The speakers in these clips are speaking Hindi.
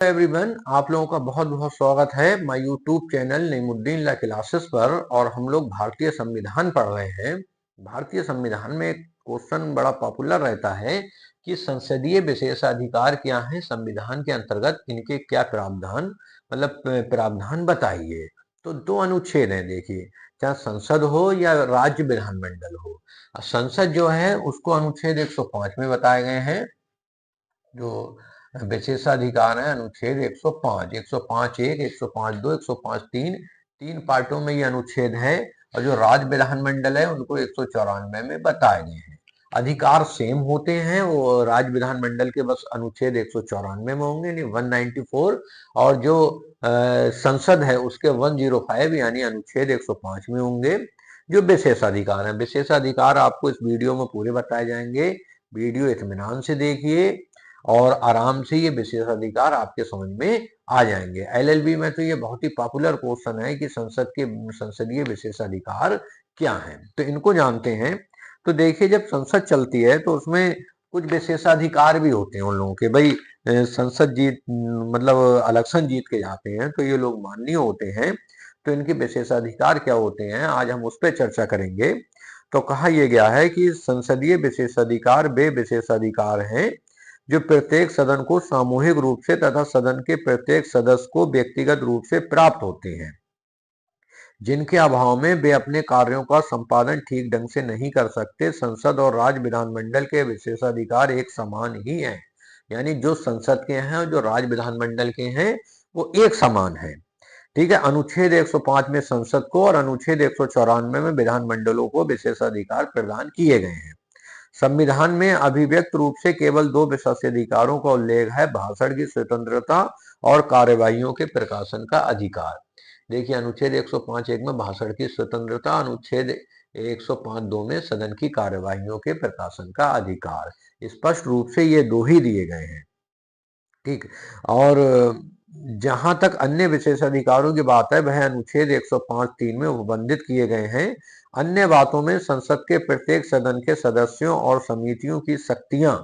एवरीवन, आप लोगों का बहुत बहुत स्वागत है my YouTube channel Naimuddin law classes पर। और हम लोग भारतीय संविधान पढ़ रहे हैं। भारतीय संविधान में एक क्वेश्चन बड़ा पॉपुलर रहता है कि संसदीय विशेषाधिकार क्या है, संविधान के अंतर्गत इनके क्या प्रावधान प्रावधान बताइए। तो दो अनुच्छेद हैं, देखिए, चाहे संसद हो या राज्य विधानमंडल हो। संसद जो है उसको अनुच्छेद 105 में बताए गए हैं। जो विशेषाधिकार है अनुच्छेद 105, 105(1), 105(2), 105(3), तीन पार्टों में ये अनुच्छेद है। और जो राज्य विधानमंडल है उनको 194 में बताए गए हैं। अधिकार सेम होते हैं, वो राज्य विधानमंडल के बस अनुच्छेद 194 में होंगे, नहीं 194। और जो संसद है उसके 105 यानी अनुच्छेद 105 में होंगे। जो विशेषाधिकार है, विशेषाधिकार आपको इस वीडियो में पूरे बताए जाएंगे। वीडियो इत्मीनान से देखिए और आराम से ये विशेषाधिकार आपके समझ में आ जाएंगे। एलएलबी में तो ये बहुत ही पॉपुलर क्वेश्चन है कि संसदीय विशेषाधिकार क्या है, तो इनको जानते हैं। तो देखिए, जब संसद चलती है तो उसमें कुछ विशेषाधिकार भी होते हैं उन लोगों के। भाई संसद जीत इलेक्शन जीत के जाते हैं तो ये लोग माननीय होते हैं, तो इनके विशेषाधिकार क्या होते हैं आज हम उस पर चर्चा करेंगे। तो कहा यह गया है कि संसदीय विशेषाधिकार वे विशेषाधिकार हैं जो प्रत्येक सदन को सामूहिक रूप से तथा सदन के प्रत्येक सदस्य को व्यक्तिगत रूप से प्राप्त होते हैं, जिनके अभाव में वे अपने कार्यों का संपादन ठीक ढंग से नहीं कर सकते। संसद और राज्य विधानमंडल के विशेषाधिकार एक समान ही हैं, यानी जो संसद के हैं और जो राज्य विधानमंडल के हैं वो एक समान है। ठीक है, अनुच्छेद 105 में संसद को और अनुच्छेद 194 में विधानमंडलों को विशेषाधिकार प्रदान किए गए हैं। संविधान में अभिव्यक्त रूप से केवल दो विशेषाधिकारों का उल्लेख है, भाषण की स्वतंत्रता और कार्यवाहियों के प्रकाशन का अधिकार। देखिए, अनुच्छेद 105(1) में भाषण की स्वतंत्रता, अनुच्छेद 105(2) में सदन की कार्यवाहियों के प्रकाशन का अधिकार। स्पष्ट रूप से ये दो ही दिए गए हैं। ठीक। और जहां तक अन्य विशेषाधिकारों की बात है वह अनुच्छेद 105(3) में उपबंधित किए गए हैं। अन्य बातों में संसद के प्रत्येक सदन के सदस्यों और समितियों की शक्तियां,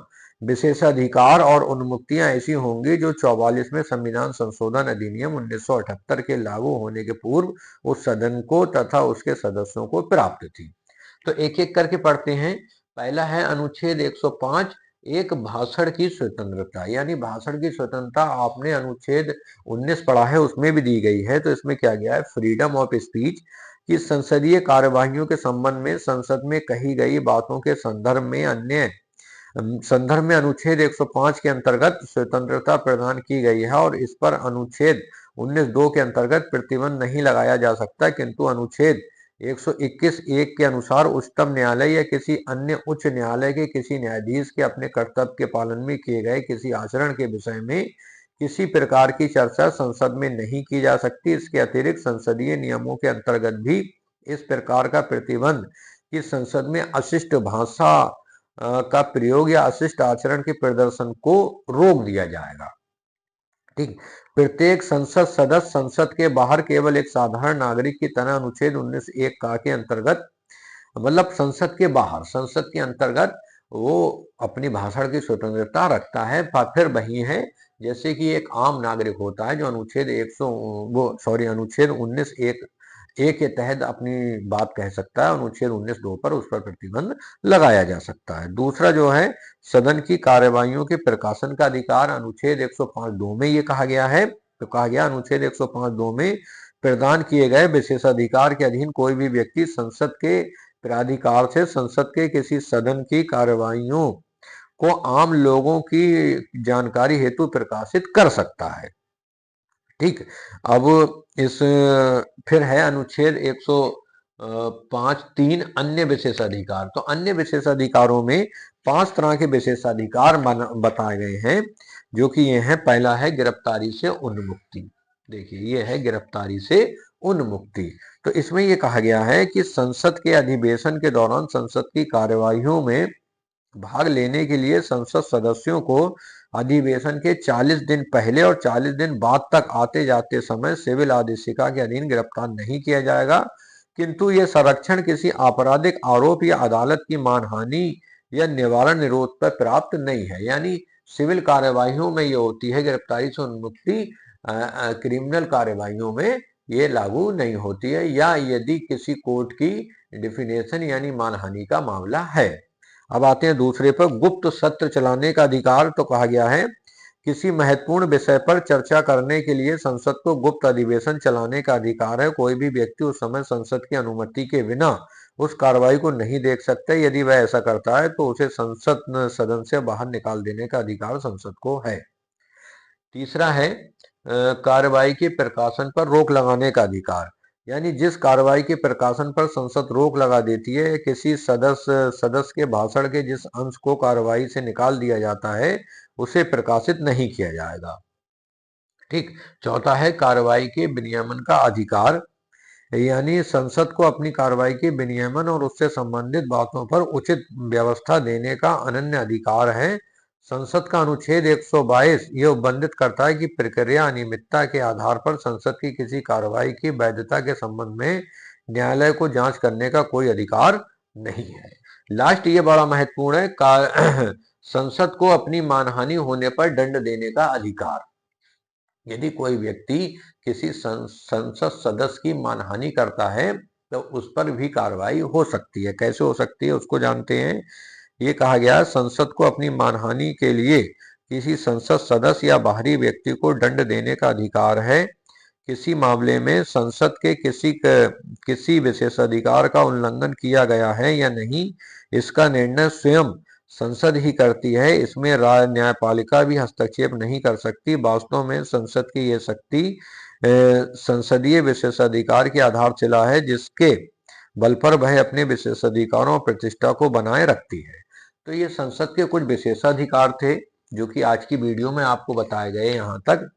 विशेषाधिकार और उन्मुक्तियां ऐसी होंगी जो 44वें संविधान संशोधन अधिनियम 1978 के लागू होने के पूर्व उस सदन को तथा उसके सदस्यों को प्राप्त थी। तो एक एक करके पढ़ते हैं। पहला है अनुच्छेद 105, एक भाषण की स्वतंत्रता, यानी भाषण की स्वतंत्रता आपने अनुच्छेद 19 पढ़ा है उसमें भी दी गई है। तो इसमें क्या गया है, फ्रीडम ऑफ स्पीच, कि संसदीय कार्यवाहियों के संबंध में संसद में कही गई बातों के संदर्भ में अनुच्छेद 105 के अंतर्गत स्वतंत्रता प्रदान की गई है और इस पर अनुच्छेद 19(2) के अंतर्गत प्रतिबंध नहीं लगाया जा सकता, किंतु अनुच्छेद 121(1) के अनुसार उच्चतम न्यायालय या किसी अन्य उच्च न्यायालय के किसी न्यायाधीश के अपने कर्तव्य के पालन में किए गए किसी आचरण के विषय में किसी प्रकार की चर्चा संसद में नहीं की जा सकती। इसके अतिरिक्त संसदीय नियमों के अंतर्गत भी इस प्रकार का प्रतिबंध कि संसद में अशिष्ट भाषा का प्रयोग या अशिष्ट आचरण के प्रदर्शन को रोक दिया जाएगा। ठीक। प्रत्येक संसद सदस्य संसद के बाहर केवल एक साधारण नागरिक की तरह अनुच्छेद 19(1) का के अंतर्गत, संसद के बाहर, संसद के अंतर्गत वो अपनी भाषण की स्वतंत्रता रखता है। फिर वही है जैसे कि एक आम नागरिक होता है जो अनुच्छेद 19(1) के तहत अपनी बात कह सकता है, अनुच्छेद 19(2) पर उस पर प्रतिबंध लगाया जा सकता है। दूसरा जो है सदन की कार्यवाहियों के प्रकाशन का अधिकार, अनुच्छेद 105(2) में ये कहा गया है। तो कहा गया अनुच्छेद 105(2) में प्रदान किए गए विशेषाधिकार के अधीन कोई भी व्यक्ति संसद के प्राधिकार से संसद के किसी सदन की कार्यवाहियों को आम लोगों की जानकारी हेतु प्रकाशित कर सकता है। ठीक। अब इस फिर है अनुच्छेद 105(3) अन्य विशेषाधिकार। तो अन्य विशेषाधिकारों में 5 तरह के विशेषाधिकार बताए गए हैं, जो कि ये है। पहला है गिरफ्तारी से उन्मुक्ति। देखिए, ये है गिरफ्तारी से उन्मुक्ति। तो इसमें यह कहा गया है कि संसद के अधिवेशन के दौरान संसद की कार्यवाहियों में भाग लेने के लिए संसद सदस्यों को अधिवेशन के 40 दिन पहले और 40 दिन बाद तक आते जाते समय सिविल आदेशिका के अधीन गिरफ्तार नहीं किया जाएगा, किंतु यह संरक्षण किसी आपराधिक आरोप या अदालत की मानहानि या निवारण निरोध पर प्राप्त नहीं है। यानी सिविल कार्यवाहियों में ये होती है, गिरफ्तारी से उन्मुक्ति क्रिमिनल कार्यवाहियों में ये लागू नहीं होती है, या यदि किसी कोर्ट की डिफिनेशन यानी मानहानि का मामला है। अब आते हैं दूसरे पर, गुप्त सत्र चलाने का अधिकार। तो कहा गया है किसी महत्वपूर्ण विषय पर चर्चा करने के लिए संसद को गुप्त अधिवेशन चलाने का अधिकार है। कोई भी व्यक्ति उस समय संसद की अनुमति के बिना उस कार्रवाई को नहीं देख सकता। यदि वह ऐसा करता है तो उसे संसद सदन से बाहर निकाल देने का अधिकार संसद को है। तीसरा है कार्रवाई के प्रकाशन पर रोक लगाने का अधिकार, यानी जिस कार्रवाई के प्रकाशन पर संसद रोक लगा देती है, किसी सदस्य के भाषण के जिस अंश को कार्रवाई से निकाल दिया जाता है उसे प्रकाशित नहीं किया जाएगा। ठीक। चौथा है कार्रवाई के विनियमन का अधिकार, यानी संसद को अपनी कार्रवाई के विनियमन और उससे संबंधित बातों पर उचित व्यवस्था देने का अनन्य अधिकार है। संसद का अनुच्छेद 122 यह उपबंधित करता है कि प्रक्रिया अनियमितता के आधार पर संसद की किसी कार्रवाई की वैधता के संबंध में न्यायालय को जांच करने का कोई अधिकार नहीं है। लास्ट ये बड़ा महत्वपूर्ण है, संसद को अपनी मानहानि होने पर दंड देने का अधिकार। यदि कोई व्यक्ति किसी संसद सदस्य की मानहानि करता है तो उस पर भी कार्रवाई हो सकती है। कैसे हो सकती है उसको जानते हैं। ये कहा गया संसद को अपनी मानहानि के लिए किसी संसद सदस्य या बाहरी व्यक्ति को दंड देने का अधिकार है। किसी मामले में संसद के किसी विशेषाधिकार का उल्लंघन किया गया है या नहीं, इसका निर्णय स्वयं संसद ही करती है। इसमें न्यायपालिका भी हस्तक्षेप नहीं कर सकती। वास्तव में संसद की यह शक्ति संसदीय विशेषाधिकार की आधारशिला है, जिसके बल पर वह अपने विशेषाधिकारों और प्रतिष्ठा को बनाए रखती है। तो ये संसद के कुछ विशेषाधिकार थे जो कि आज की वीडियो में आपको बताए गए। यहाँ तक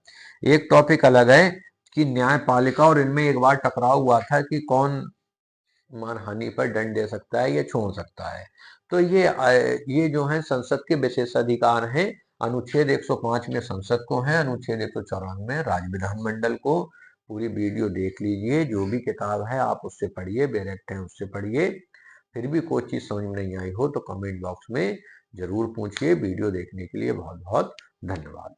एक टॉपिक अलग है कि न्यायपालिका और इनमें एक बार टकराव हुआ था कि कौन मानहानि पर दंड दे सकता है या छोड़ सकता है। तो ये जो है संसद के विशेषाधिकार हैं। अनुच्छेद 105 में संसद को है, अनुच्छेद 194 में राज्य विधानमंडल को। पूरी वीडियो देख लीजिए, जो भी किताब है आप उससे पढ़िए, डायरेक्ट है उससे पढ़िए। फिर भी कोई चीज समझ में नहीं आई हो तो कमेंट बॉक्स में जरूर पूछिए। वीडियो देखने के लिए बहुत बहुत धन्यवाद।